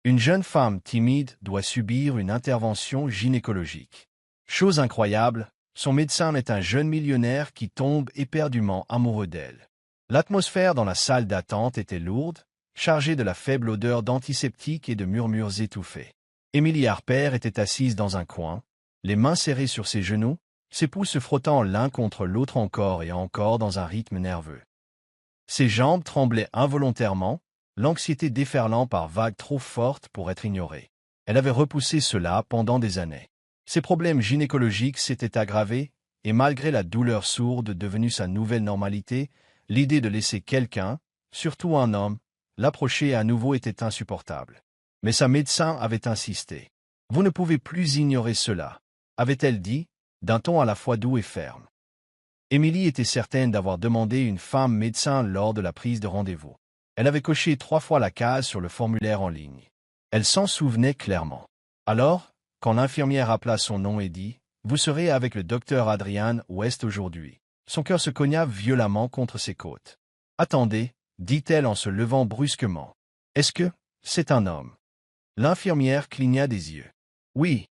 Une jeune femme timide doit subir une intervention gynécologique. Chose incroyable, son médecin est un jeune millionnaire qui tombe éperdument amoureux d'elle. L'atmosphère dans la salle d'attente était lourde, chargée de la faible odeur d'antiseptique et de murmures étouffés. Emily Harper était assise dans un coin, les mains serrées sur ses genoux, ses pouces se frottant l'un contre l'autre encore et encore dans un rythme nerveux. Ses jambes tremblaient involontairement, l'anxiété déferlant par vagues trop fortes pour être ignorée. Elle avait repoussé cela pendant des années. Ses problèmes gynécologiques s'étaient aggravés, et malgré la douleur sourde devenue sa nouvelle normalité, l'idée de laisser quelqu'un, surtout un homme, l'approcher à nouveau était insupportable. Mais sa médecin avait insisté. « Vous ne pouvez plus ignorer cela », avait-elle dit, d'un ton à la fois doux et ferme. Emily était certaine d'avoir demandé une femme médecin lors de la prise de rendez-vous. Elle avait coché 3 fois la case sur le formulaire en ligne. Elle s'en souvenait clairement. Alors, quand l'infirmière appela son nom et dit « Vous serez avec le docteur Adrian West aujourd'hui », son cœur se cogna violemment contre ses côtes. « Attendez », dit-elle en se levant brusquement. « Est-ce que c'est un homme ?» L'infirmière cligna des yeux. « Oui.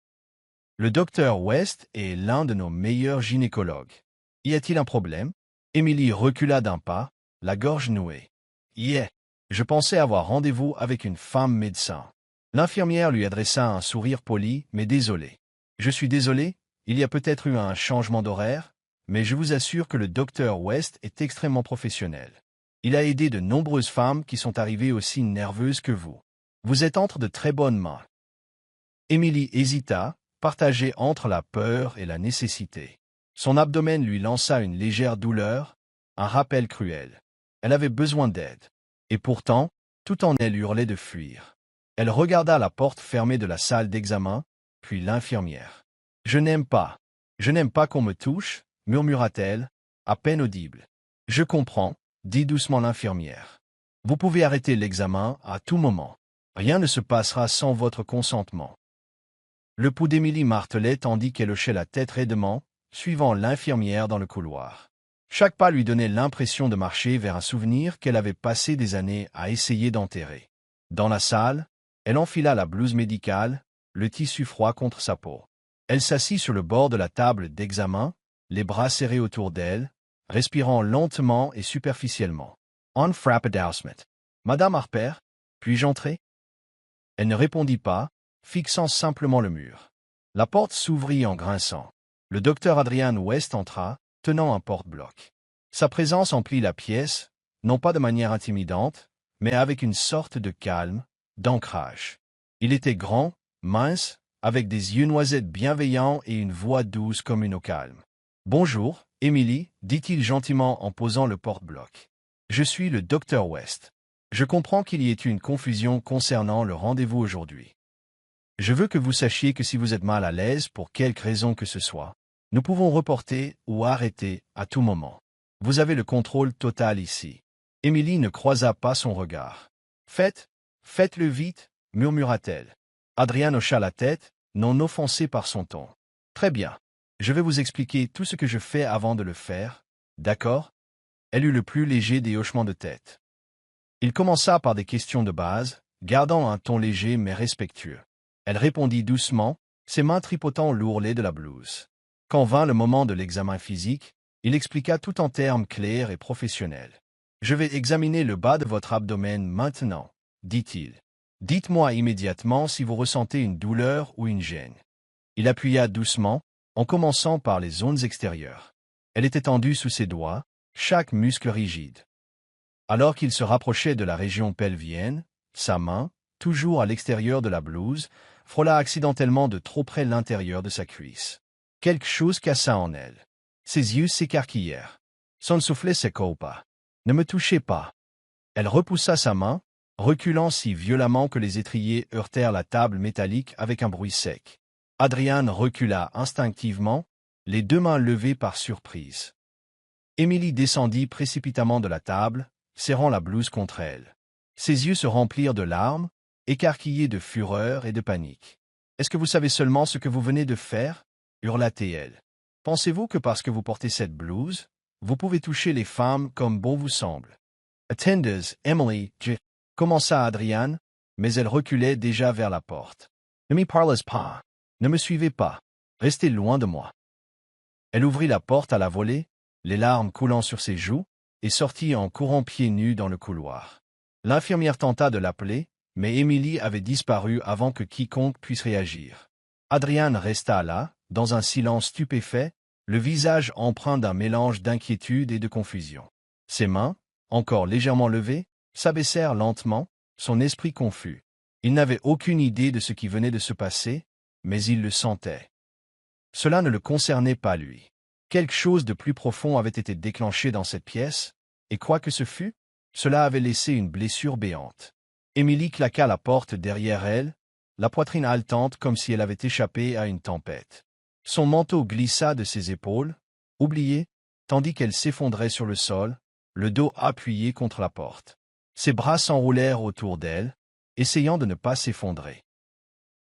Le docteur West est l'un de nos meilleurs gynécologues. Y a-t-il un problème ?» Emily recula d'un pas, la gorge nouée. « Yeah. Je pensais avoir rendez-vous avec une femme médecin. » L'infirmière lui adressa un sourire poli, mais désolé. « Je suis désolé, il y a peut-être eu un changement d'horaire, mais je vous assure que le docteur West est extrêmement professionnel. Il a aidé de nombreuses femmes qui sont arrivées aussi nerveuses que vous. Vous êtes entre de très bonnes mains. » Emily hésita, partagée entre la peur et la nécessité. Son abdomen lui lança une légère douleur, un rappel cruel. Elle avait besoin d'aide. Et pourtant, tout en elle hurlait de fuir. Elle regarda la porte fermée de la salle d'examen, puis l'infirmière. « Je n'aime pas qu'on me touche, » murmura-t-elle, à peine audible. « Je comprends, » dit doucement l'infirmière. « Vous pouvez arrêter l'examen à tout moment. Rien ne se passera sans votre consentement. » Le pouls d'Emily martelait tandis qu'elle hochait la tête raidement, suivant l'infirmière dans le couloir. Chaque pas lui donnait l'impression de marcher vers un souvenir qu'elle avait passé des années à essayer d'enterrer. Dans la salle, elle enfila la blouse médicale, le tissu froid contre sa peau. Elle s'assit sur le bord de la table d'examen, les bras serrés autour d'elle, respirant lentement et superficiellement. « On frappe d'Ausmet. Madame Harper, puis-je entrer ?» Elle ne répondit pas, fixant simplement le mur. La porte s'ouvrit en grinçant. Le docteur Adrian West entra, tenant un porte-bloc. Sa présence emplit la pièce, non pas de manière intimidante, mais avec une sorte de calme, d'ancrage. Il était grand, mince, avec des yeux noisettes bienveillants et une voix douce comme une eau calme. « Bonjour, Emily, dit-il gentiment en posant le porte-bloc. Je suis le docteur West. Je comprends qu'il y ait eu une confusion concernant le rendez-vous aujourd'hui. Je veux que vous sachiez que si vous êtes mal à l'aise pour quelque raison que ce soit, nous pouvons reporter ou arrêter à tout moment. Vous avez le contrôle total ici. » Emily ne croisa pas son regard. « Faites-le vite, » murmura-t-elle. Adrian hocha la tête, non offensé par son ton. « Très bien. Je vais vous expliquer tout ce que je fais avant de le faire, d'accord ?» Elle eut le plus léger des hochements de tête. Il commença par des questions de base, gardant un ton léger mais respectueux. Elle répondit doucement, ses mains tripotant l'ourlet de la blouse. Quand vint le moment de l'examen physique, il expliqua tout en termes clairs et professionnels. « Je vais examiner le bas de votre abdomen maintenant, » dit-il. « Dites-moi immédiatement si vous ressentez une douleur ou une gêne. » Il appuya doucement, en commençant par les zones extérieures. Elle était tendue sous ses doigts, chaque muscle rigide. Alors qu'il se rapprochait de la région pelvienne, sa main, toujours à l'extérieur de la blouse, frôla accidentellement de trop près l'intérieur de sa cuisse. Quelque chose cassa en elle. Ses yeux s'écarquillèrent. Son soufflet s'écoupa. « Ne me touchez pas. » Elle repoussa sa main, reculant si violemment que les étriers heurtèrent la table métallique avec un bruit sec. Adrian recula instinctivement, les 2 mains levées par surprise. Emily descendit précipitamment de la table, serrant la blouse contre elle. Ses yeux se remplirent de larmes, écarquillés de fureur et de panique. « Est-ce que vous savez seulement ce que vous venez de faire ?» hurla-t-elle. « Pensez-vous que parce que vous portez cette blouse, vous pouvez toucher les femmes comme bon vous semble ?»« Attendez, Emily, commença Adrian, mais elle reculait déjà vers la porte. Ne m'y parlez pas. Ne me suivez pas. Restez loin de moi. Elle ouvrit la porte à la volée, les larmes coulant sur ses joues, et sortit en courant pieds nus dans le couloir. L'infirmière tenta de l'appeler, mais Émilie avait disparu avant que quiconque puisse réagir. Adrian resta là, dans un silence stupéfait, le visage empreint d'un mélange d'inquiétude et de confusion. Ses mains, encore légèrement levées, s'abaissèrent lentement, son esprit confus. Il n'avait aucune idée de ce qui venait de se passer, mais il le sentait. Cela ne le concernait pas lui. Quelque chose de plus profond avait été déclenché dans cette pièce, et quoi que ce fût, cela avait laissé une blessure béante. Émilie claqua la porte derrière elle, la poitrine haletante comme si elle avait échappé à une tempête. Son manteau glissa de ses épaules, oublié, tandis qu'elle s'effondrait sur le sol, le dos appuyé contre la porte. Ses bras s'enroulèrent autour d'elle, essayant de ne pas s'effondrer.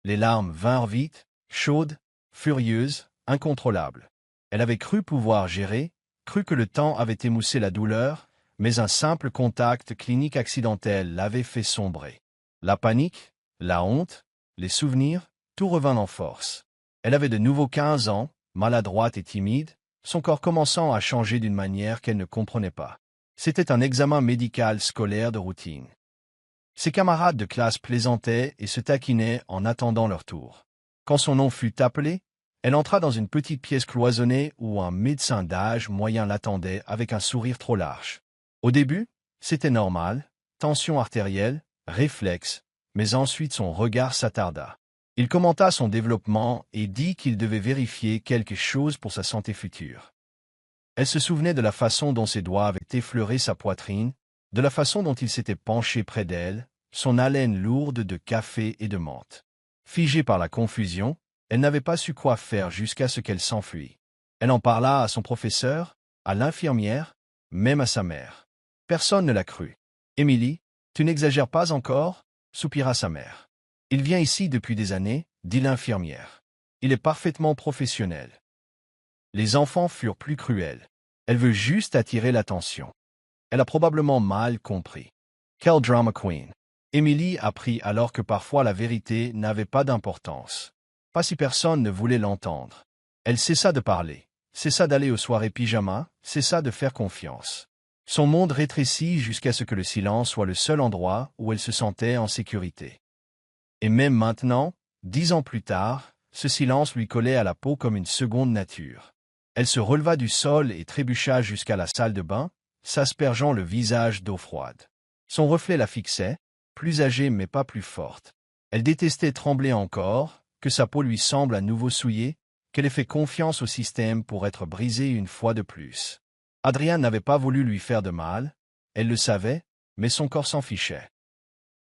Les larmes vinrent vite, chaudes, furieuses, incontrôlables. Elle avait cru pouvoir gérer, cru que le temps avait émoussé la douleur, mais un simple contact clinique accidentel l'avait fait sombrer. La panique, la honte, les souvenirs, tout revint en force. Elle avait de nouveau 15 ans, maladroite et timide, son corps commençant à changer d'une manière qu'elle ne comprenait pas. C'était un examen médical scolaire de routine. Ses camarades de classe plaisantaient et se taquinaient en attendant leur tour. Quand son nom fut appelé, elle entra dans une petite pièce cloisonnée où un médecin d'âge moyen l'attendait avec un sourire trop large. Au début, c'était normal, tension artérielle, réflexe, mais ensuite son regard s'attarda. Il commenta son développement et dit qu'il devait vérifier quelque chose pour sa santé future. Elle se souvenait de la façon dont ses doigts avaient effleuré sa poitrine, de la façon dont il s'était penché près d'elle, son haleine lourde de café et de menthe. Figée par la confusion, elle n'avait pas su quoi faire jusqu'à ce qu'elle s'enfuit. Elle en parla à son professeur, à l'infirmière, même à sa mère. Personne ne la crut. « Émilie, tu n'exagères pas encore ?» soupira sa mère. « Il vient ici depuis des années, » dit l'infirmière. « Il est parfaitement professionnel. » Les enfants furent plus cruels. Elle veut juste attirer l'attention. Elle a probablement mal compris. Quel drama queen! Émilie apprit alors que parfois la vérité n'avait pas d'importance. Pas si personne ne voulait l'entendre. Elle cessa de parler, cessa d'aller aux soirées pyjama, cessa de faire confiance. Son monde rétrécit jusqu'à ce que le silence soit le seul endroit où elle se sentait en sécurité. Et même maintenant, 10 ans plus tard, ce silence lui collait à la peau comme une seconde nature. Elle se releva du sol et trébucha jusqu'à la salle de bain, s'aspergeant le visage d'eau froide. Son reflet la fixait, plus âgée mais pas plus forte. Elle détestait trembler encore, que sa peau lui semble à nouveau souillée, qu'elle ait fait confiance au système pour être brisée une fois de plus. Adrian n'avait pas voulu lui faire de mal, elle le savait, mais son corps s'en fichait.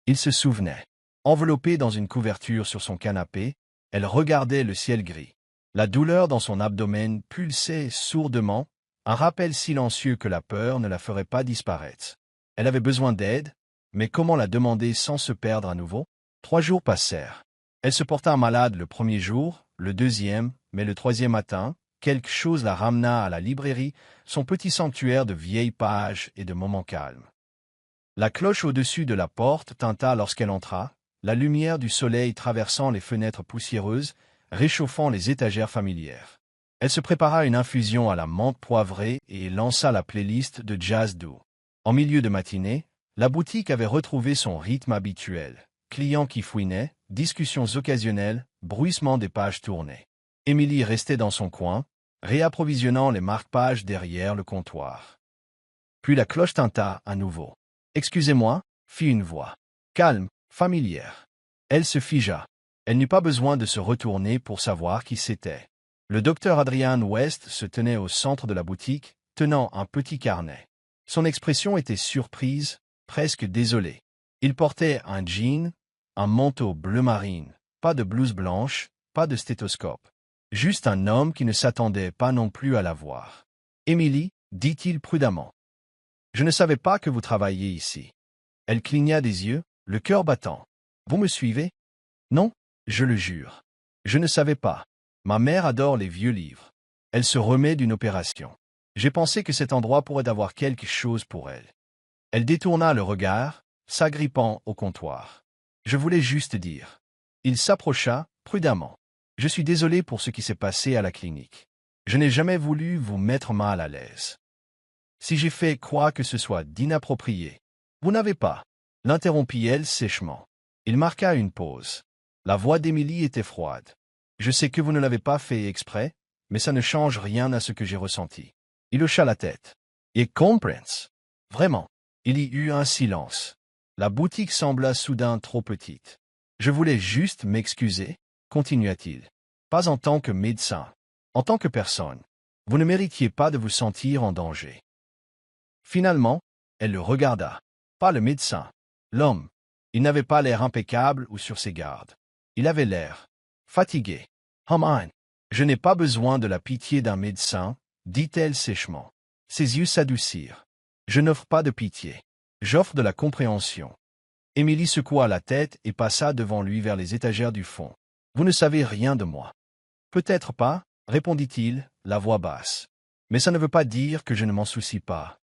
Il se souvenait. Enveloppée dans une couverture sur son canapé, elle regardait le ciel gris. La douleur dans son abdomen pulsait sourdement, un rappel silencieux que la peur ne la ferait pas disparaître. Elle avait besoin d'aide, mais comment la demander sans se perdre à nouveau? 3 jours passèrent. Elle se porta malade le premier jour, le deuxième, mais le troisième matin, quelque chose la ramena à la librairie, son petit sanctuaire de vieilles pages et de moments calmes. La cloche au-dessus de la porte tinta lorsqu'elle entra, la lumière du soleil traversant les fenêtres poussiéreuses, réchauffant les étagères familières. Elle se prépara une infusion à la menthe poivrée et lança la playlist de jazz doux. En milieu de matinée, la boutique avait retrouvé son rythme habituel. Clients qui fouinaient, discussions occasionnelles, bruissement des pages tournées. Émilie restait dans son coin, réapprovisionnant les marque-pages derrière le comptoir. Puis la cloche tinta à nouveau. « Excusez-moi » fit une voix. Calme, familière. Elle se figea. Elle n'eut pas besoin de se retourner pour savoir qui c'était. Le docteur Adrian West se tenait au centre de la boutique, tenant un petit carnet. Son expression était surprise, presque désolée. Il portait un jean, un manteau bleu marine, pas de blouse blanche, pas de stéthoscope. Juste un homme qui ne s'attendait pas non plus à la voir. « Émilie, dit-il prudemment. Je ne savais pas que vous travailliez ici. » Elle cligna des yeux, le cœur battant. « Vous me suivez? » « Non, je le jure. Je ne savais pas. Ma mère adore les vieux livres. Elle se remet d'une opération. J'ai pensé que cet endroit pourrait avoir quelque chose pour elle. » Elle détourna le regard, s'agrippant au comptoir. Je voulais juste dire. Il s'approcha, prudemment. Je suis désolé pour ce qui s'est passé à la clinique. Je n'ai jamais voulu vous mettre mal à l'aise. Si j'ai fait quoi que ce soit d'inapproprié, vous n'avez pas. L'interrompit-elle sèchement. Il marqua une pause. La voix d'Émilie était froide. Je sais que vous ne l'avez pas fait exprès, mais ça ne change rien à ce que j'ai ressenti. Il hocha la tête. Et comprends. Vraiment. Il y eut un silence. La boutique sembla soudain trop petite. Je voulais juste m'excuser, continua-t-il. Pas en tant que médecin. En tant que personne. Vous ne méritiez pas de vous sentir en danger. Finalement, elle le regarda. Pas le médecin. L'homme. Il n'avait pas l'air impeccable ou sur ses gardes. Il avait l'air fatigué. Haman. Je n'ai pas besoin de la pitié d'un médecin, dit-elle sèchement. Ses yeux s'adoucirent. Je n'offre pas de pitié. J'offre de la compréhension. Émilie secoua la tête et passa devant lui vers les étagères du fond. Vous ne savez rien de moi. Peut-être pas, répondit-il, la voix basse. Mais ça ne veut pas dire que je ne m'en soucie pas.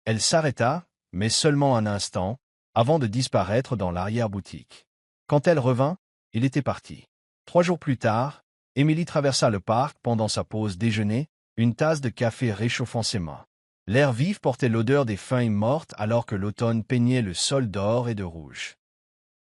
Elle s'arrêta, mais seulement un instant, avant de disparaître dans l'arrière-boutique. Quand elle revint, il était parti. 3 jours plus tard, Émilie traversa le parc pendant sa pause déjeuner, une tasse de café réchauffant ses mains. L'air vif portait l'odeur des feuilles mortes alors que l'automne peignait le sol d'or et de rouge.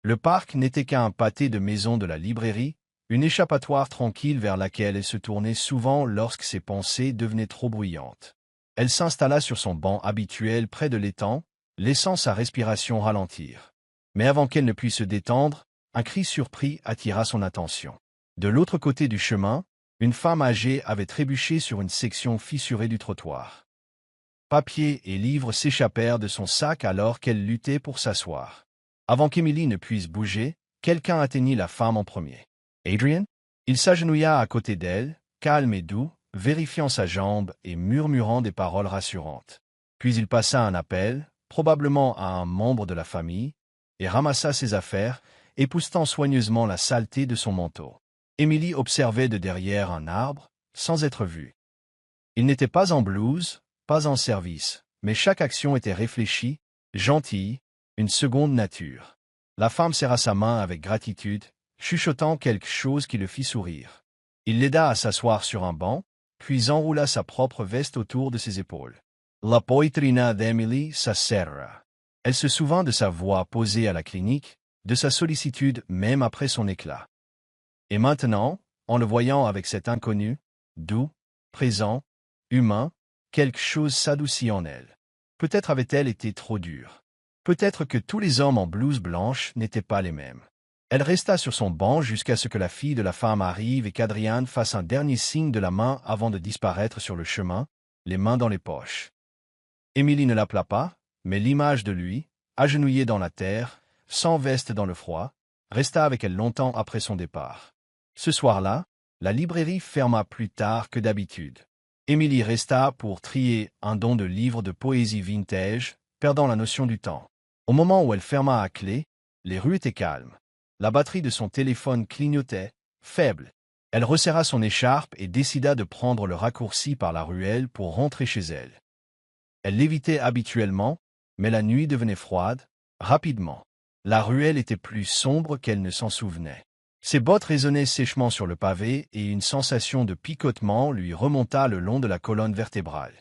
Le parc n'était qu'un pâté de maisons de la librairie, une échappatoire tranquille vers laquelle elle se tournait souvent lorsque ses pensées devenaient trop bruyantes. Elle s'installa sur son banc habituel près de l'étang, laissant sa respiration ralentir. Mais avant qu'elle ne puisse se détendre, un cri surpris attira son attention. De l'autre côté du chemin, une femme âgée avait trébuché sur une section fissurée du trottoir. Papiers et livres s'échappèrent de son sac alors qu'elle luttait pour s'asseoir. Avant qu'Émilie ne puisse bouger, quelqu'un atteignit la femme en premier. Adrian? Il s'agenouilla à côté d'elle, calme et doux, vérifiant sa jambe et murmurant des paroles rassurantes. Puis il passa un appel, probablement à un membre de la famille, et ramassa ses affaires, époussetant soigneusement la saleté de son manteau. Émilie observait de derrière un arbre, sans être vue. Il n'était pas en blouse, pas en service, mais chaque action était réfléchie, gentille, une seconde nature. La femme serra sa main avec gratitude, chuchotant quelque chose qui le fit sourire. Il l'aida à s'asseoir sur un banc, puis enroula sa propre veste autour de ses épaules. La poitrina d'Emily s'aserra. Elle se souvint de sa voix posée à la clinique, de sa sollicitude même après son éclat. Et maintenant, en le voyant avec cet inconnu, doux, présent, humain, quelque chose s'adoucit en elle. Peut-être avait-elle été trop dure. Peut-être que tous les hommes en blouse blanche n'étaient pas les mêmes. Elle resta sur son banc jusqu'à ce que la fille de la femme arrive et qu'Adrian fasse un dernier signe de la main avant de disparaître sur le chemin, les mains dans les poches. Émilie ne l'appela pas, mais l'image de lui, agenouillé dans la terre, sans veste dans le froid, resta avec elle longtemps après son départ. Ce soir-là, la librairie ferma plus tard que d'habitude. Émilie resta pour trier un don de livres de poésie vintage, perdant la notion du temps. Au moment où elle ferma à clé, les rues étaient calmes. La batterie de son téléphone clignotait, faible. Elle resserra son écharpe et décida de prendre le raccourci par la ruelle pour rentrer chez elle. Elle l'évitait habituellement, mais la nuit devenait froide, rapidement. La ruelle était plus sombre qu'elle ne s'en souvenait. Ses bottes résonnaient sèchement sur le pavé et une sensation de picotement lui remonta le long de la colonne vertébrale.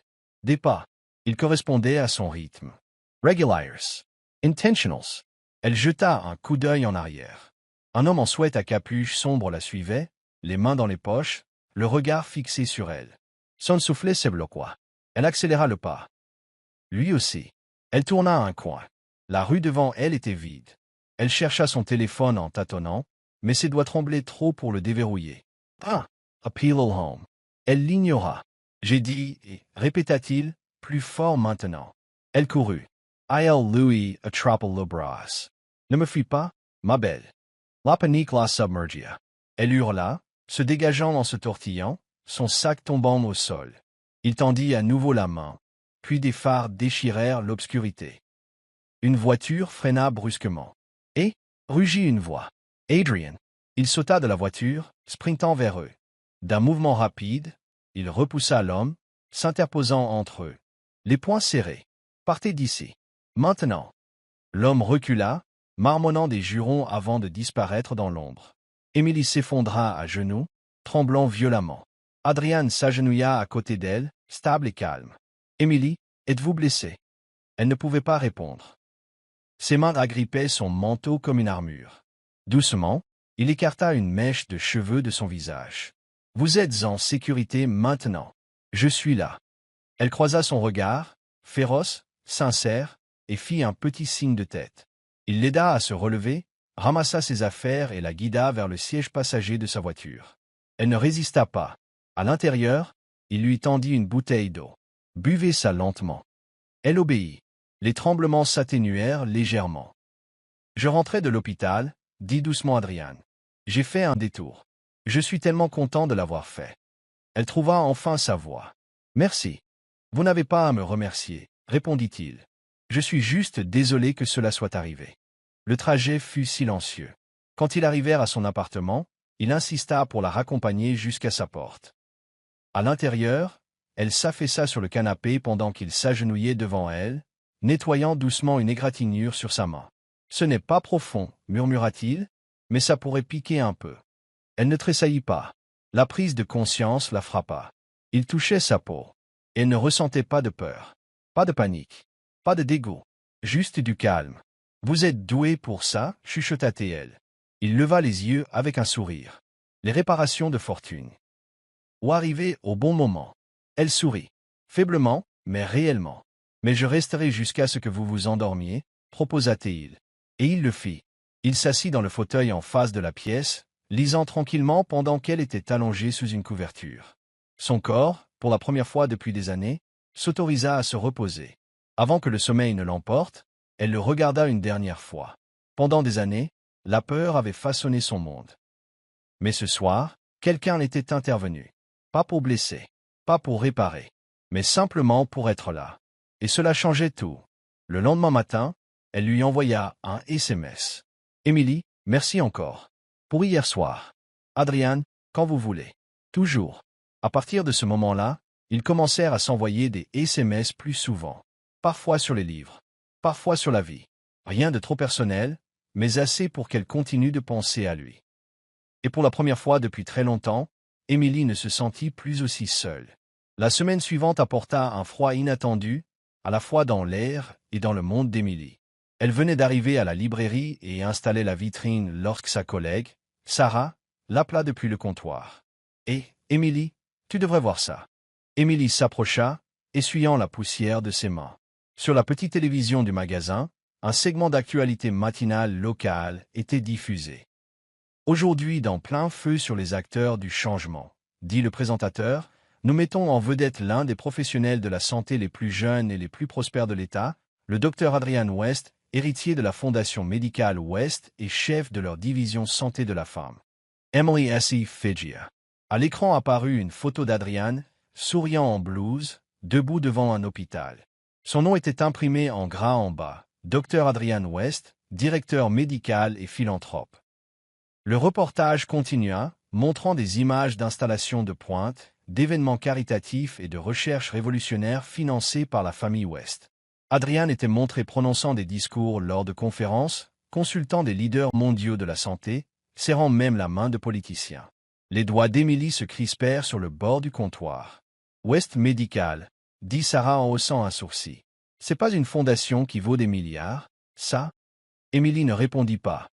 Des pas. Ils correspondaient à son rythme. Regulars. Intentionals. Elle jeta un coup d'œil en arrière. Un homme en sweat à capuche sombre la suivait, les mains dans les poches, le regard fixé sur elle. Son soufflet se bloqua. Elle accéléra le pas. Lui aussi. Elle tourna un coin. La rue devant elle était vide. Elle chercha son téléphone en tâtonnant, mais ses doigts tremblaient trop pour le déverrouiller. Ah! Appeal home. Elle l'ignora. J'ai dit, et répéta-t-il, plus fort maintenant. Elle courut. Il lui attrapa le bras. Ne me fuis pas, ma belle. La panique la submergia. Elle hurla, se dégageant en se tortillant, son sac tombant au sol. Il tendit à nouveau la main, puis des phares déchirèrent l'obscurité. Une voiture freina brusquement. Et, rugit une voix. Adrian. Il sauta de la voiture, sprintant vers eux. D'un mouvement rapide, il repoussa l'homme, s'interposant entre eux. Les poings serrés. Partez d'ici. Maintenant. L'homme recula, marmonnant des jurons avant de disparaître dans l'ombre. Émilie s'effondra à genoux, tremblant violemment. Adrian s'agenouilla à côté d'elle, stable et calme. « Émilie, êtes-vous blessée ?» Elle ne pouvait pas répondre. Ses mains agrippaient son manteau comme une armure. Doucement, il écarta une mèche de cheveux de son visage. « Vous êtes en sécurité maintenant. Je suis là. » Elle croisa son regard, féroce, sincère, et fit un petit signe de tête. Il l'aida à se relever, ramassa ses affaires et la guida vers le siège passager de sa voiture. Elle ne résista pas. À l'intérieur, il lui tendit une bouteille d'eau. « Buvez ça lentement. » Elle obéit. Les tremblements s'atténuèrent légèrement. « Je rentrais de l'hôpital, » dit doucement Adrian. « J'ai fait un détour. Je suis tellement content de l'avoir fait. » Elle trouva enfin sa voix. « Merci. Vous n'avez pas à me remercier, » répondit-il. « Je suis juste désolé que cela soit arrivé. » Le trajet fut silencieux. Quand ils arrivèrent à son appartement, il insista pour la raccompagner jusqu'à sa porte. À l'intérieur, elle s'affaissa sur le canapé pendant qu'il s'agenouillait devant elle, nettoyant doucement une égratignure sur sa main. « Ce n'est pas profond, » murmura-t-il, « mais ça pourrait piquer un peu. » Elle ne tressaillit pas. La prise de conscience la frappa. Il touchait sa peau. Elle ne ressentait pas de peur, pas de panique, pas de dégoût, juste du calme. « Vous êtes doué pour ça, » chuchota-t-elle. Il leva les yeux avec un sourire. Les réparations de fortune. Ou arrivé au bon moment. Elle sourit. Faiblement, mais réellement. « Mais je resterai jusqu'à ce que vous vous endormiez, » proposa-t-il. Et il le fit. Il s'assit dans le fauteuil en face de la pièce, lisant tranquillement pendant qu'elle était allongée sous une couverture. Son corps, pour la première fois depuis des années, s'autorisa à se reposer. Avant que le sommeil ne l'emporte, elle le regarda une dernière fois. Pendant des années, la peur avait façonné son monde. Mais ce soir, quelqu'un était intervenu. Pas pour blesser, pas pour réparer, mais simplement pour être là. Et cela changeait tout. Le lendemain matin, elle lui envoya un SMS. « Émilie, merci encore. Pour hier soir. Adrian, quand vous voulez. Toujours. » À partir de ce moment-là, ils commencèrent à s'envoyer des SMS plus souvent. Parfois sur les livres, parfois sur la vie. Rien de trop personnel, mais assez pour qu'elle continue de penser à lui. Et pour la première fois depuis très longtemps, Émilie ne se sentit plus aussi seule. La semaine suivante apporta un froid inattendu, à la fois dans l'air et dans le monde d'Émilie. Elle venait d'arriver à la librairie et installait la vitrine lorsque sa collègue, Sarah, l'appela depuis le comptoir. « Hé, Émilie, tu devrais voir ça. » Émilie s'approcha, essuyant la poussière de ses mains. Sur la petite télévision du magasin, un segment d'actualité matinale locale était diffusé. « Aujourd'hui, dans plein feu sur les acteurs du changement, » dit le présentateur, « nous mettons en vedette l'un des professionnels de la santé les plus jeunes et les plus prospères de l'État, le Dr Adrian West, héritier de la Fondation médicale West et chef de leur division santé de la femme. Emily S. Figia. » À l'écran apparut une photo d'Adrian, souriant en blouse, debout devant un hôpital. Son nom était imprimé en gras en bas, Dr Adrian West, directeur médical et philanthrope. Le reportage continua, montrant des images d'installations de pointe, d'événements caritatifs et de recherches révolutionnaires financés par la famille West. Adrian était montré prononçant des discours lors de conférences, consultant des leaders mondiaux de la santé, serrant même la main de politiciens. Les doigts d'Émilie se crispèrent sur le bord du comptoir. « West Medical », dit Sarah en haussant un sourcil. « C'est pas une fondation qui vaut des milliards, ça ?» Émilie ne répondit pas.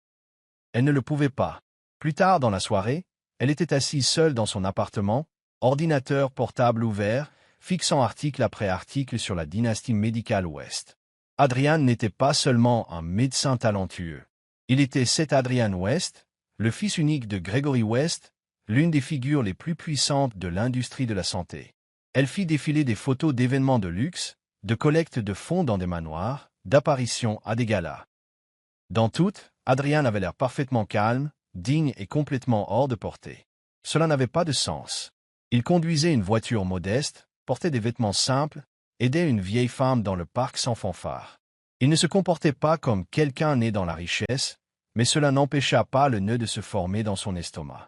Elle ne le pouvait pas. Plus tard dans la soirée, elle était assise seule dans son appartement, ordinateur portable ouvert, fixant article après article sur la dynastie médicale West. Adrian n'était pas seulement un médecin talentueux. Il était cet Adrian West, le fils unique de Gregory West, l'une des figures les plus puissantes de l'industrie de la santé. Elle fit défiler des photos d'événements de luxe, de collecte de fonds dans des manoirs, d'apparitions à des galas. Dans toutes, Adrian avait l'air parfaitement calme, digne et complètement hors de portée. Cela n'avait pas de sens. Il conduisait une voiture modeste, portait des vêtements simples, aidait une vieille femme dans le parc sans fanfare. Il ne se comportait pas comme quelqu'un né dans la richesse, mais cela n'empêcha pas le nœud de se former dans son estomac.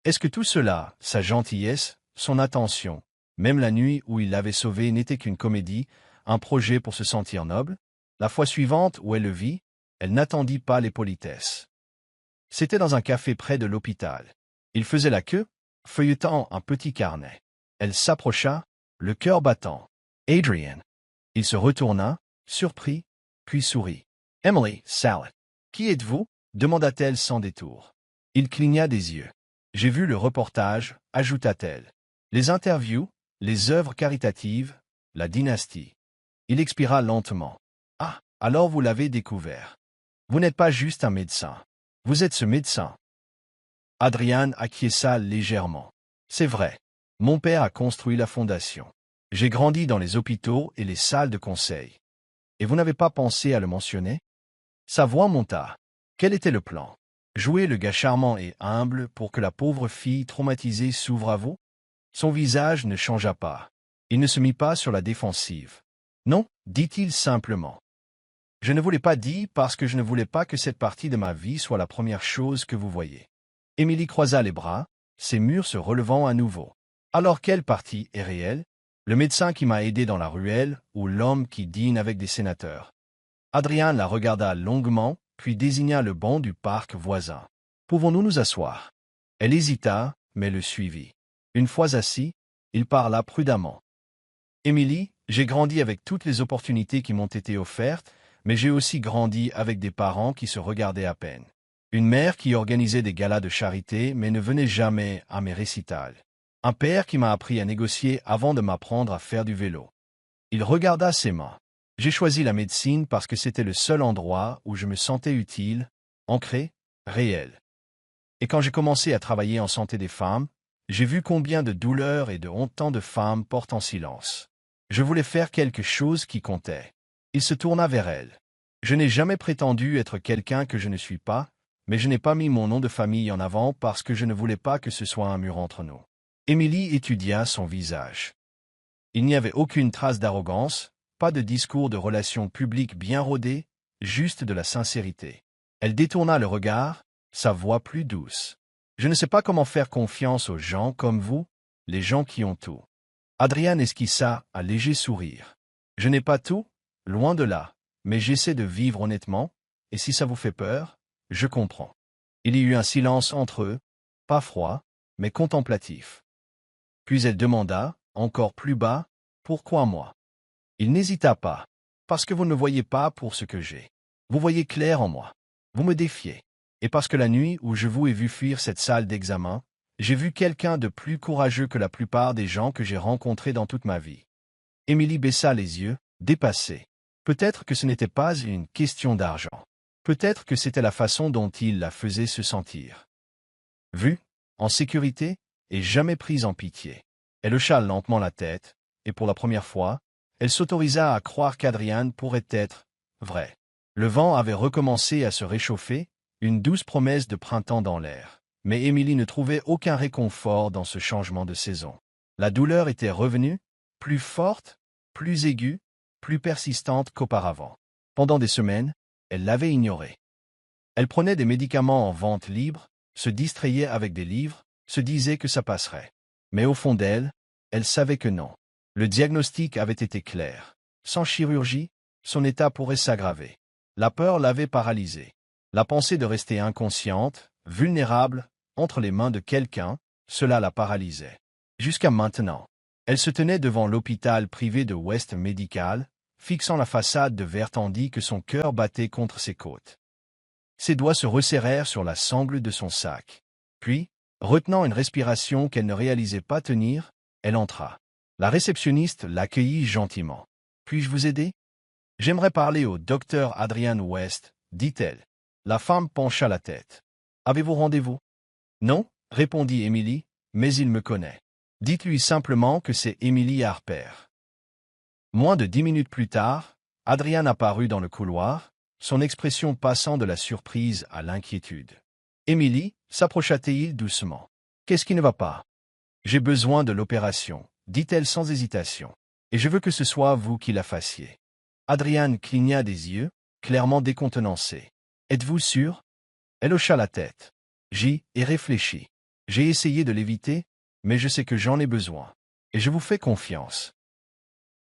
Est-ce que tout cela, sa gentillesse, son attention, même la nuit où il l'avait sauvée n'était qu'une comédie, un projet pour se sentir noble? La fois suivante où elle le vit, Elle n'attendit pas les politesses. C'était dans un café près de l'hôpital. Il faisait la queue, feuilletant un petit carnet. Elle s'approcha, le cœur battant. « Adrian !» Il se retourna, surpris, puis sourit. « Emily, Sally. Qui êtes-vous » demanda-t-elle sans détour. Il cligna des yeux. « J'ai vu le reportage » ajouta-t-elle. « Les interviews, les œuvres caritatives, la dynastie. » Il expira lentement. « Ah, alors vous l'avez découvert. Vous n'êtes pas juste un médecin. Vous êtes ce médecin. » Adrian acquiesça légèrement. « C'est vrai. Mon père a construit la fondation. J'ai grandi dans les hôpitaux et les salles de conseil. Et vous n'avez pas pensé à le mentionner ?» Sa voix monta. Quel était le plan? Jouer le gars charmant et humble pour que la pauvre fille traumatisée s'ouvre à vous? Son visage ne changea pas. Il ne se mit pas sur la défensive. « Non, dit-il simplement. Je ne vous l'ai pas dit parce que je ne voulais pas que cette partie de ma vie soit la première chose que vous voyez. » Émilie croisa les bras, ses murs se relevant à nouveau. « Alors quelle partie est réelle? Le médecin qui m'a aidé dans la ruelle ou l'homme qui dîne avec des sénateurs ?» Adrian la regarda longuement, puis désigna le banc du parc voisin. « Pouvons-nous nous asseoir ?» Elle hésita, mais le suivit. Une fois assis, il parla prudemment. « Émilie, j'ai grandi avec toutes les opportunités qui m'ont été offertes, mais j'ai aussi grandi avec des parents qui se regardaient à peine. Une mère qui organisait des galas de charité mais ne venait jamais à mes récitals. Un père qui m'a appris à négocier avant de m'apprendre à faire du vélo. » Il regarda ses mains. « J'ai choisi la médecine parce que c'était le seul endroit où je me sentais utile, ancré, réel. Et quand j'ai commencé à travailler en santé des femmes, j'ai vu combien de douleurs et de honte tant de femmes portent en silence. Je voulais faire quelque chose qui comptait. » Il se tourna vers elle. « Je n'ai jamais prétendu être quelqu'un que je ne suis pas, mais je n'ai pas mis mon nom de famille en avant parce que je ne voulais pas que ce soit un mur entre nous. » Émilie étudia son visage. Il n'y avait aucune trace d'arrogance, pas de discours de relations publiques bien rodé, juste de la sincérité. Elle détourna le regard, sa voix plus douce. « Je ne sais pas comment faire confiance aux gens comme vous, les gens qui ont tout. » Adrian esquissa un léger sourire. « Je n'ai pas tout, loin de là, mais j'essaie de vivre honnêtement, et si ça vous fait peur, je comprends. » Il y eut un silence entre eux, pas froid, mais contemplatif. Puis elle demanda, encore plus bas, « Pourquoi moi ?» Il n'hésita pas. « Parce que vous ne me voyez pas pour ce que j'ai. Vous voyez clair en moi. Vous me défiez. Et parce que la nuit où je vous ai vu fuir cette salle d'examen, j'ai vu quelqu'un de plus courageux que la plupart des gens que j'ai rencontrés dans toute ma vie. » Émilie baissa les yeux, dépassée. Peut-être que ce n'était pas une question d'argent. Peut-être que c'était la façon dont il la faisait se sentir. Vue, en sécurité, et jamais prise en pitié. Elle hocha lentement la tête, et pour la première fois, elle s'autorisa à croire qu'Adrian pourrait être vrai. Le vent avait recommencé à se réchauffer, une douce promesse de printemps dans l'air. Mais Émilie ne trouvait aucun réconfort dans ce changement de saison. La douleur était revenue, plus forte, plus aiguë, plus persistante qu'auparavant. Pendant des semaines, elle l'avait ignorée. Elle prenait des médicaments en vente libre, se distrayait avec des livres, se disait que ça passerait. Mais au fond d'elle, elle savait que non. Le diagnostic avait été clair. Sans chirurgie, son état pourrait s'aggraver. La peur l'avait paralysée. La pensée de rester inconsciente, vulnérable, entre les mains de quelqu'un, cela la paralysait. Jusqu'à maintenant. Elle se tenait devant l'hôpital privé de West Medical, fixant la façade de verre tandis que son cœur battait contre ses côtes. Ses doigts se resserrèrent sur la sangle de son sac. Puis, retenant une respiration qu'elle ne réalisait pas tenir, elle entra. La réceptionniste l'accueillit gentiment. « Puis-je vous aider ?»« J'aimerais parler au docteur Adrian West, » dit-elle. La femme pencha la tête. « Avez-vous rendez-vous ?»« Non, » répondit Émilie, « mais il me connaît. Dites-lui simplement que c'est Émilie Harper. » Moins de 10 minutes plus tard, Adrian apparut dans le couloir, son expression passant de la surprise à l'inquiétude. « Émilie, » s'approcha-t-il doucement. « Qu'est-ce qui ne va pas ?»« J'ai besoin de l'opération, » dit-elle sans hésitation. « Et je veux que ce soit vous qui la fassiez. » Adrian cligna des yeux, clairement décontenancé. « Êtes-vous sûr ?» Elle hocha la tête. « J'y ai réfléchi. J'ai essayé de l'éviter, mais je sais que j'en ai besoin. Et je vous fais confiance. »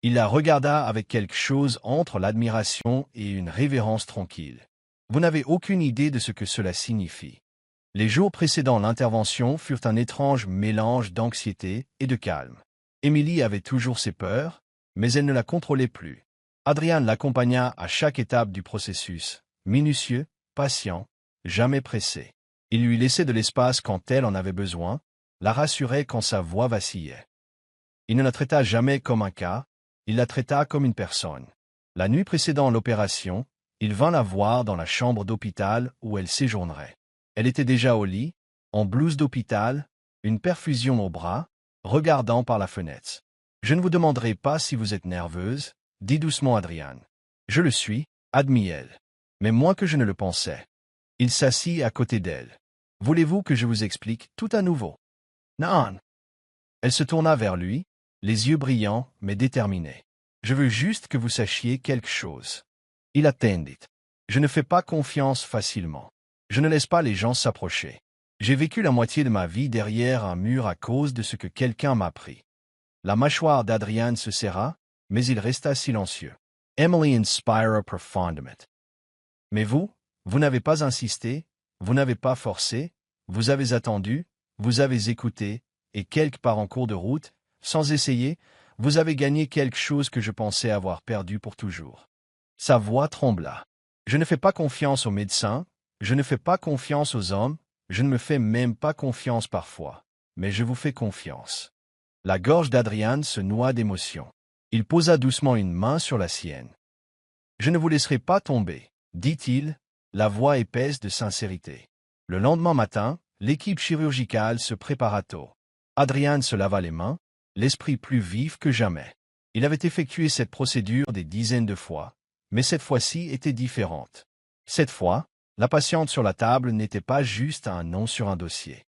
Il la regarda avec quelque chose entre l'admiration et une révérence tranquille. Vous n'avez aucune idée de ce que cela signifie. Les jours précédant l'intervention furent un étrange mélange d'anxiété et de calme. Émilie avait toujours ses peurs, mais elle ne la contrôlait plus. Adrian l'accompagna à chaque étape du processus, minutieux, patient, jamais pressé. Il lui laissait de l'espace quand elle en avait besoin, la rassurait quand sa voix vacillait. Il ne la traita jamais comme un cas, il la traita comme une personne. La nuit précédant l'opération, il vint la voir dans la chambre d'hôpital où elle séjournerait. Elle était déjà au lit, en blouse d'hôpital, une perfusion au bras, regardant par la fenêtre. « Je ne vous demanderai pas si vous êtes nerveuse, » dit doucement Adrian. « Je le suis, » admit-elle. Mais moins que je ne le pensais. Il s'assit à côté d'elle. « Voulez-vous que je vous explique tout à nouveau? » « Non. » Elle se tourna vers lui, les yeux brillants mais déterminés. « Je veux juste que vous sachiez quelque chose. » Il attendit. « Je ne fais pas confiance facilement. Je ne laisse pas les gens s'approcher. J'ai vécu la moitié de ma vie derrière un mur à cause de ce que quelqu'un m'a pris. » La mâchoire d'Adrian se serra, mais il resta silencieux. Emily inspira profondément. « Mais vous n'avez pas insisté, vous n'avez pas forcé, vous avez attendu, vous avez écouté, et quelque part en cours de route, sans essayer, vous avez gagné quelque chose que je pensais avoir perdu pour toujours. » Sa voix trembla. « Je ne fais pas confiance aux médecins, je ne fais pas confiance aux hommes, je ne me fais même pas confiance parfois, mais je vous fais confiance. » La gorge d'Adrian se noua d'émotion. Il posa doucement une main sur la sienne. « Je ne vous laisserai pas tomber, » dit-il, la voix épaisse de sincérité. Le lendemain matin, l'équipe chirurgicale se prépara tôt. Adrian se lava les mains, l'esprit plus vif que jamais. Il avait effectué cette procédure des dizaines de fois, mais cette fois-ci était différente. Cette fois, la patiente sur la table n'était pas juste un nom sur un dossier.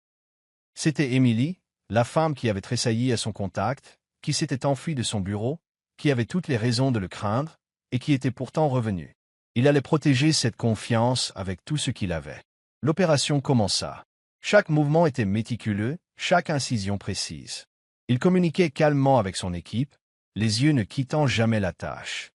C'était Émilie, la femme qui avait tressailli à son contact, qui s'était enfuie de son bureau, qui avait toutes les raisons de le craindre, et qui était pourtant revenue. Il allait protéger cette confiance avec tout ce qu'il avait. L'opération commença. Chaque mouvement était méticuleux, chaque incision précise. Il communiquait calmement avec son équipe, les yeux ne quittant jamais la tâche.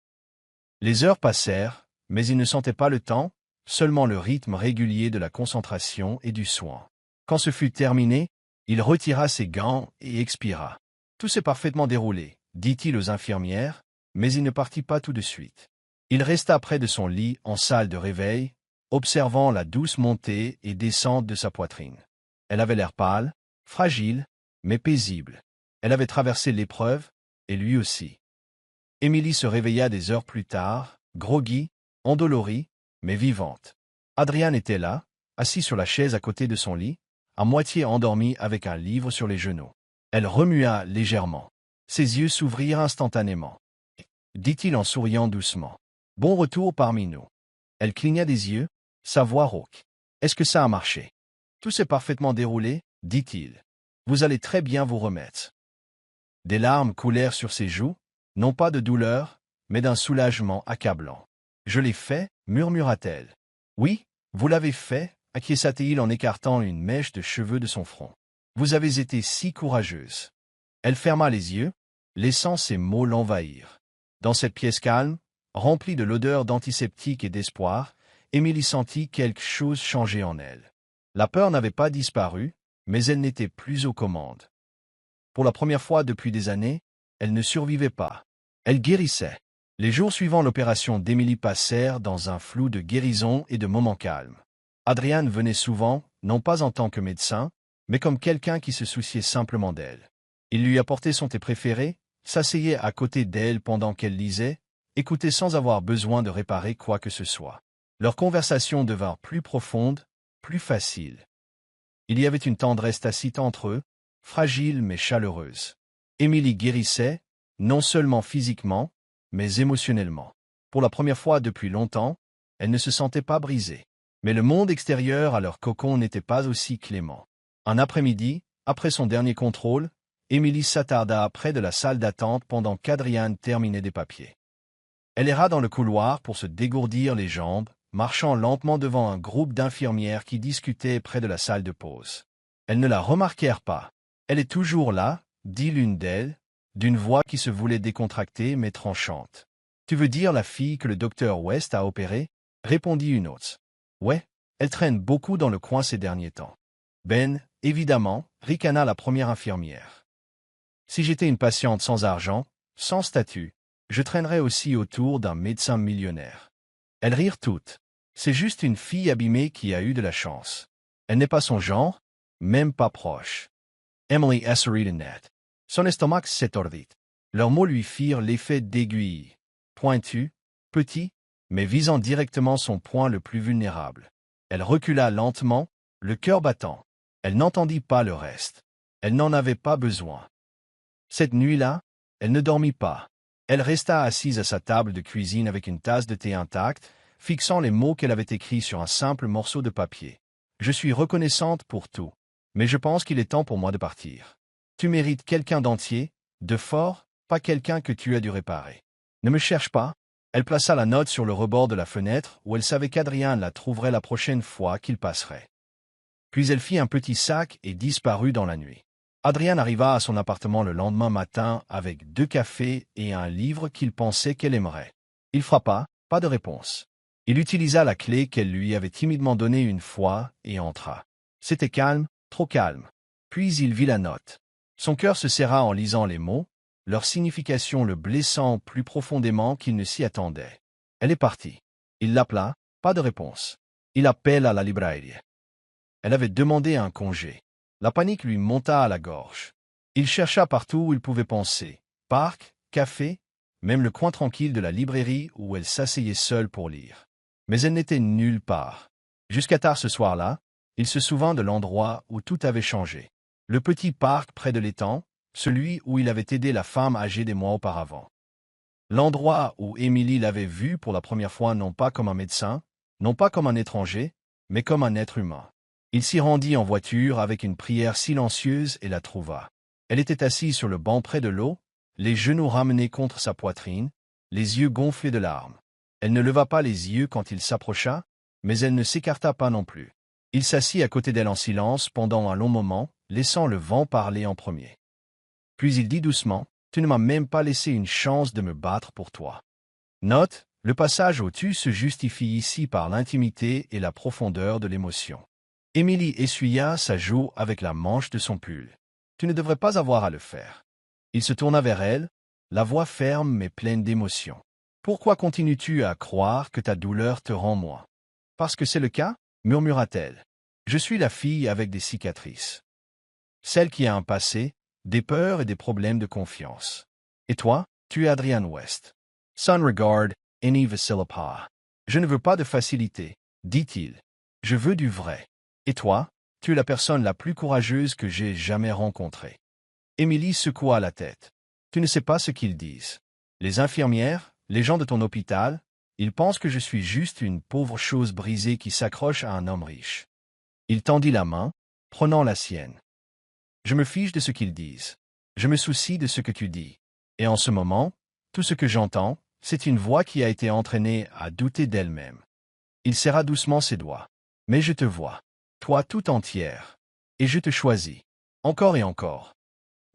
Les heures passèrent, mais il ne sentait pas le temps, seulement le rythme régulier de la concentration et du soin. Quand ce fut terminé, il retira ses gants et expira. « Tout s'est parfaitement déroulé, » dit-il aux infirmières, mais il ne partit pas tout de suite. Il resta près de son lit en salle de réveil, observant la douce montée et descente de sa poitrine. Elle avait l'air pâle, fragile, mais paisible. Elle avait traversé l'épreuve, et lui aussi. Émilie se réveilla des heures plus tard, groggy, endolorie, mais vivante. Adrian était là, assis sur la chaise à côté de son lit, à moitié endormi avec un livre sur les genoux. Elle remua légèrement. Ses yeux s'ouvrirent instantanément. « dit-il en souriant doucement. « Bon retour parmi nous. » Elle cligna des yeux, sa voix rauque. « Est-ce que ça a marché? » « Tout s'est parfaitement déroulé, » dit-il. « Vous allez très bien vous remettre. » Des larmes coulèrent sur ses joues, non pas de douleur, mais d'un soulagement accablant. « Je l'ai fait, » murmura-t-elle. « Oui, vous l'avez fait, » acquiesça-t-il en écartant une mèche de cheveux de son front. « Vous avez été si courageuse. » Elle ferma les yeux, laissant ces mots l'envahir. Dans cette pièce calme, remplie de l'odeur d'antiseptique et d'espoir, Émilie sentit quelque chose changer en elle. La peur n'avait pas disparu, mais elle n'était plus aux commandes. Pour la première fois depuis des années, elle ne survivait pas. Elle guérissait. Les jours suivant l'opération d'Émilie passèrent dans un flou de guérison et de moments calmes. Adrian venait souvent, non pas en tant que médecin, mais comme quelqu'un qui se souciait simplement d'elle. Il lui apportait son thé préféré, s'asseyait à côté d'elle pendant qu'elle lisait, écoutait sans avoir besoin de réparer quoi que ce soit. Leurs conversations devinrent plus profondes, plus faciles. Il y avait une tendresse tacite entre eux, fragile mais chaleureuse. Émilie guérissait, non seulement physiquement, mais émotionnellement. Pour la première fois depuis longtemps, elle ne se sentait pas brisée. Mais le monde extérieur à leur cocon n'était pas aussi clément. Un après-midi, après son dernier contrôle, Émilie s'attarda près de la salle d'attente pendant qu'Adrian terminait des papiers. Elle erra dans le couloir pour se dégourdir les jambes, marchant lentement devant un groupe d'infirmières qui discutaient près de la salle de pause. Elles ne la remarquèrent pas. « Elle est toujours là, » dit l'une d'elles, d'une voix qui se voulait décontractée mais tranchante. « Tu veux dire la fille que le docteur West a opérée ?» répondit une autre. Ouais, elle traîne beaucoup dans le coin ces derniers temps. Ben, évidemment, ricana la première infirmière. Si j'étais une patiente sans argent, sans statut, je traînerais aussi autour d'un médecin millionnaire. Elles rirent toutes. C'est juste une fille abîmée qui a eu de la chance. Elle n'est pas son genre, même pas proche. Emily essorit net. Son estomac s'étordit. Leurs mots lui firent l'effet d'aiguille. Pointu, petit, mais visant directement son point le plus vulnérable. Elle recula lentement, le cœur battant. Elle n'entendit pas le reste. Elle n'en avait pas besoin. Cette nuit-là, elle ne dormit pas. Elle resta assise à sa table de cuisine avec une tasse de thé intacte, fixant les mots qu'elle avait écrits sur un simple morceau de papier. Je suis reconnaissante pour tout, mais je pense qu'il est temps pour moi de partir. Tu mérites quelqu'un d'entier, de fort, pas quelqu'un que tu as dû réparer. Ne me cherche pas. Elle plaça la note sur le rebord de la fenêtre où elle savait qu'Adrien la trouverait la prochaine fois qu'il passerait. Puis elle fit un petit sac et disparut dans la nuit. Adrien arriva à son appartement le lendemain matin avec 2 cafés et un livre qu'il pensait qu'elle aimerait. Il frappa, pas de réponse. Il utilisa la clé qu'elle lui avait timidement donnée une fois et entra. C'était calme, trop calme. Puis il vit la note. Son cœur se serra en lisant les mots, leur signification le blessant plus profondément qu'il ne s'y attendait. Elle est partie. Il l'appela, pas de réponse. Il appelle à la librairie. Elle avait demandé un congé. La panique lui monta à la gorge. Il chercha partout où il pouvait penser. Parc, café, même le coin tranquille de la librairie où elle s'asseyait seule pour lire. Mais elle n'était nulle part. Jusqu'à tard ce soir-là, il se souvint de l'endroit où tout avait changé. Le petit parc près de l'étang, celui où il avait aidé la femme âgée des mois auparavant. L'endroit où Émilie l'avait vu pour la première fois non pas comme un médecin, non pas comme un étranger, mais comme un être humain. Il s'y rendit en voiture avec une prière silencieuse et la trouva. Elle était assise sur le banc près de l'eau, les genoux ramenés contre sa poitrine, les yeux gonflés de larmes. Elle ne leva pas les yeux quand il s'approcha, mais elle ne s'écarta pas non plus. Il s'assit à côté d'elle en silence pendant un long moment, laissant le vent parler en premier. Puis il dit doucement, « Tu ne m'as même pas laissé une chance de me battre pour toi. » Note, le passage au tu se justifie ici par l'intimité et la profondeur de l'émotion. Émilie essuya sa joue avec la manche de son pull. « Tu ne devrais pas avoir à le faire. » Il se tourna vers elle, la voix ferme mais pleine d'émotion. « Pourquoi continues-tu à croire que ta douleur te rend moins? »« Parce que c'est le cas, » murmura-t-elle. « Je suis la fille avec des cicatrices. Celle qui a un passé, des peurs et des problèmes de confiance. Et toi, tu es Adrian West. »« Son regard, Eni Vasilapa. »« Je ne veux pas de facilité, dit-il. Je veux du vrai. Et toi, tu es la personne la plus courageuse que j'ai jamais rencontrée. » Émilie secoua la tête. « Tu ne sais pas ce qu'ils disent. Les infirmières, les gens de ton hôpital, ils pensent que je suis juste une pauvre chose brisée qui s'accroche à un homme riche. » Il tendit la main, prenant la sienne. « Je me fiche de ce qu'ils disent. Je me soucie de ce que tu dis. Et en ce moment, tout ce que j'entends, c'est une voix qui a été entraînée à douter d'elle-même. » Il serra doucement ses doigts. « Mais je te vois. Toi tout entière. Et je te choisis. Encore et encore. »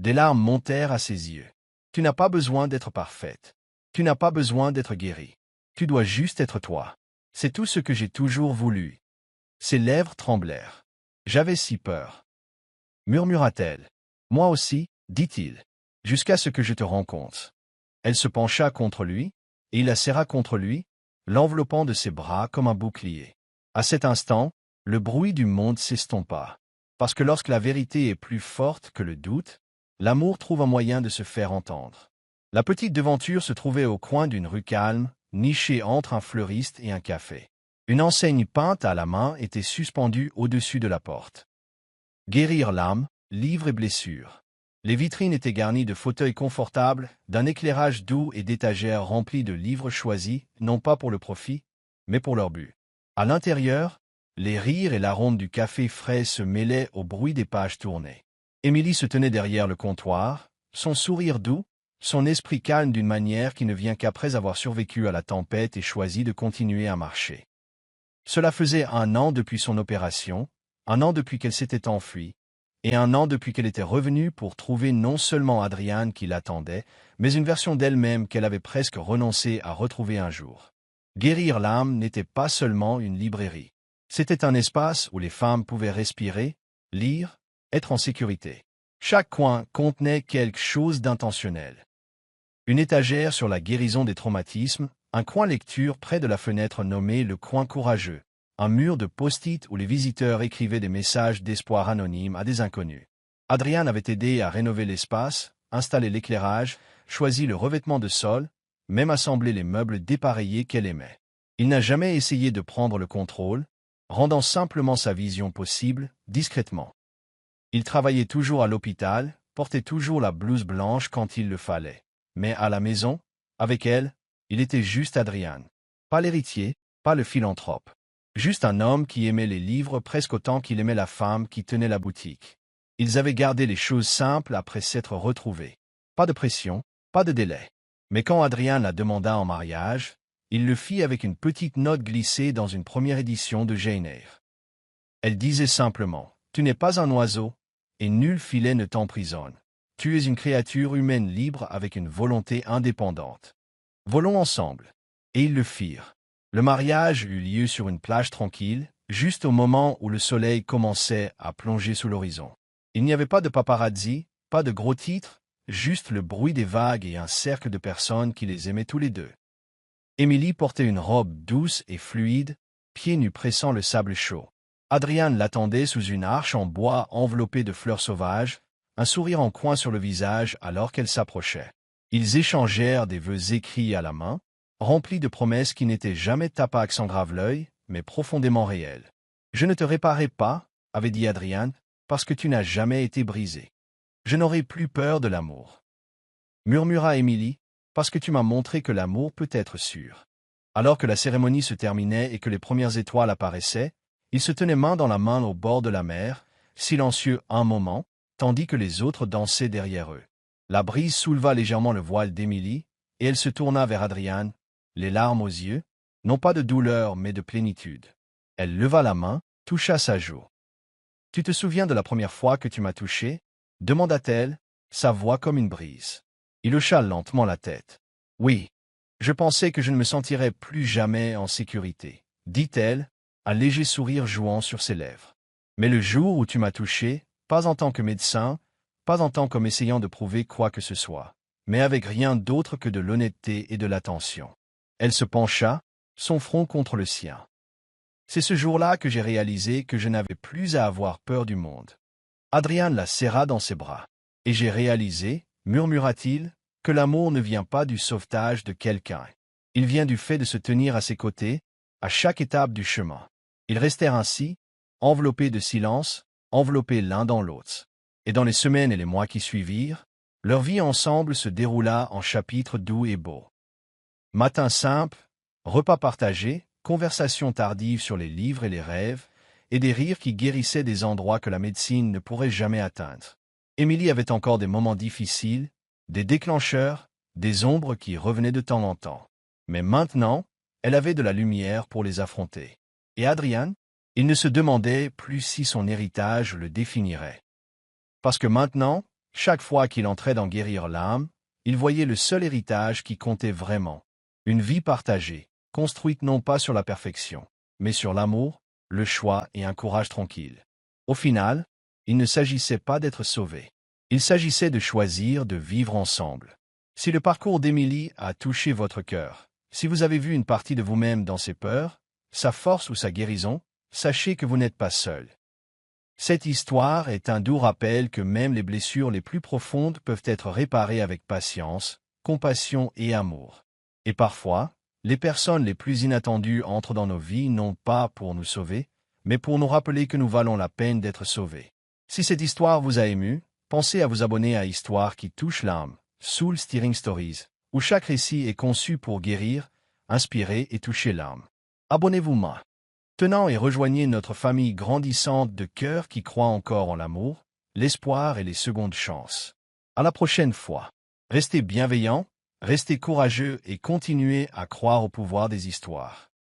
Des larmes montèrent à ses yeux. « Tu n'as pas besoin d'être parfaite. Tu n'as pas besoin d'être guérie. Tu dois juste être toi. C'est tout ce que j'ai toujours voulu. » Ses lèvres tremblèrent. « J'avais si peur. » Murmura-t-elle. « Moi aussi, dit-il. Jusqu'à ce que je te rencontre. » Elle se pencha contre lui, et il la serra contre lui, l'enveloppant de ses bras comme un bouclier. À cet instant, le bruit du monde s'estompa. Parce que lorsque la vérité est plus forte que le doute, l'amour trouve un moyen de se faire entendre. La petite devanture se trouvait au coin d'une rue calme, nichée entre un fleuriste et un café. Une enseigne peinte à la main était suspendue au-dessus de la porte. Guérir l'âme, livres et blessures. Les vitrines étaient garnies de fauteuils confortables, d'un éclairage doux et d'étagères remplies de livres choisis, non pas pour le profit, mais pour leur but. À l'intérieur, les rires et l'arôme du café frais se mêlaient au bruit des pages tournées. Émilie se tenait derrière le comptoir, son sourire doux, son esprit calme d'une manière qui ne vient qu'après avoir survécu à la tempête et choisi de continuer à marcher. Cela faisait 1 an depuis son opération, 1 an depuis qu'elle s'était enfuie, et 1 an depuis qu'elle était revenue pour trouver non seulement Adriane qui l'attendait, mais une version d'elle-même qu'elle avait presque renoncé à retrouver un jour. Guérir l'âme n'était pas seulement une librairie. C'était un espace où les femmes pouvaient respirer, lire, être en sécurité. Chaque coin contenait quelque chose d'intentionnel. Une étagère sur la guérison des traumatismes, un coin lecture près de la fenêtre nommé le coin courageux, un mur de post-it où les visiteurs écrivaient des messages d'espoir anonymes à des inconnus. Adrian avait aidé à rénover l'espace, installer l'éclairage, choisi le revêtement de sol, même assemblé les meubles dépareillés qu'elle aimait. Il n'a jamais essayé de prendre le contrôle, rendant simplement sa vision possible, discrètement. Il travaillait toujours à l'hôpital, portait toujours la blouse blanche quand il le fallait. Mais à la maison, avec elle, il était juste Adrian. Pas l'héritier, pas le philanthrope. Juste un homme qui aimait les livres presque autant qu'il aimait la femme qui tenait la boutique. Ils avaient gardé les choses simples après s'être retrouvés. Pas de pression, pas de délai. Mais quand Adrian la demanda en mariage, il le fit avec une petite note glissée dans une première édition de Jane Eyre. Elle disait simplement « Tu n'es pas un oiseau, et nul filet ne t'emprisonne. Tu es une créature humaine libre avec une volonté indépendante. Volons ensemble. » Et ils le firent. Le mariage eut lieu sur une plage tranquille, juste au moment où le soleil commençait à plonger sous l'horizon. Il n'y avait pas de paparazzi, pas de gros titres, juste le bruit des vagues et un cercle de personnes qui les aimaient tous les deux. Émilie portait une robe douce et fluide, pieds nus pressant le sable chaud. Adrian l'attendait sous une arche en bois enveloppée de fleurs sauvages, un sourire en coin sur le visage alors qu'elle s'approchait. Ils échangèrent des vœux écrits à la main, remplis de promesses qui n'étaient jamais tapac sans grave l'œil, mais profondément réelles. « Je ne te réparerai pas, » avait dit Adrian, « parce que tu n'as jamais été brisé. Je n'aurai plus peur de l'amour. » Murmura Émilie, « parce que tu m'as montré que l'amour peut être sûr. » Alors que la cérémonie se terminait et que les premières étoiles apparaissaient, ils se tenaient main dans la main au bord de la mer, silencieux un moment, tandis que les autres dansaient derrière eux. La brise souleva légèrement le voile d'Émilie, et elle se tourna vers Adrian, les larmes aux yeux, non pas de douleur mais de plénitude. Elle leva la main, toucha sa joue. « Tu te souviens de la première fois que tu m'as touché ?» demanda-t-elle, sa voix comme une brise. Il hocha lentement la tête. « Oui. Je pensais que je ne me sentirais plus jamais en sécurité, » dit-elle, un léger sourire jouant sur ses lèvres. « Mais le jour où tu m'as touché, pas en tant que médecin, pas en tant qu'homme essayant de prouver quoi que ce soit, mais avec rien d'autre que de l'honnêteté et de l'attention. » Elle se pencha, son front contre le sien. « C'est ce jour-là que j'ai réalisé que je n'avais plus à avoir peur du monde. » Adrian la serra dans ses bras. « Et j'ai réalisé, murmura-t-il, que l'amour ne vient pas du sauvetage de quelqu'un. Il vient du fait de se tenir à ses côtés, à chaque étape du chemin. » Ils restèrent ainsi, enveloppés de silence, enveloppés l'un dans l'autre. Et dans les semaines et les mois qui suivirent, leur vie ensemble se déroula en chapitres doux et beaux. Matin simple, repas partagés, conversations tardives sur les livres et les rêves, et des rires qui guérissaient des endroits que la médecine ne pourrait jamais atteindre. Émilie avait encore des moments difficiles, des déclencheurs, des ombres qui revenaient de temps en temps. Mais maintenant, elle avait de la lumière pour les affronter. Et Adrian, il ne se demandait plus si son héritage le définirait. Parce que maintenant, chaque fois qu'il entrait dans guérir l'âme, il voyait le seul héritage qui comptait vraiment. Une vie partagée, construite non pas sur la perfection, mais sur l'amour, le choix et un courage tranquille. Au final, il ne s'agissait pas d'être sauvé. Il s'agissait de choisir de vivre ensemble. Si le parcours d'Émilie a touché votre cœur, si vous avez vu une partie de vous-même dans ses peurs, sa force ou sa guérison, sachez que vous n'êtes pas seul. Cette histoire est un doux rappel que même les blessures les plus profondes peuvent être réparées avec patience, compassion et amour. Et parfois, les personnes les plus inattendues entrent dans nos vies non pas pour nous sauver, mais pour nous rappeler que nous valons la peine d'être sauvés. Si cette histoire vous a ému, pensez à vous abonner à Histoire qui touche l'âme, Soul Steering Stories, où chaque récit est conçu pour guérir, inspirer et toucher l'âme. Abonnez-vous maintenant et rejoignez notre famille grandissante de cœurs qui croient encore en l'amour, l'espoir et les secondes chances. À la prochaine fois. Restez bienveillants, restez courageux et continuez à croire au pouvoir des histoires.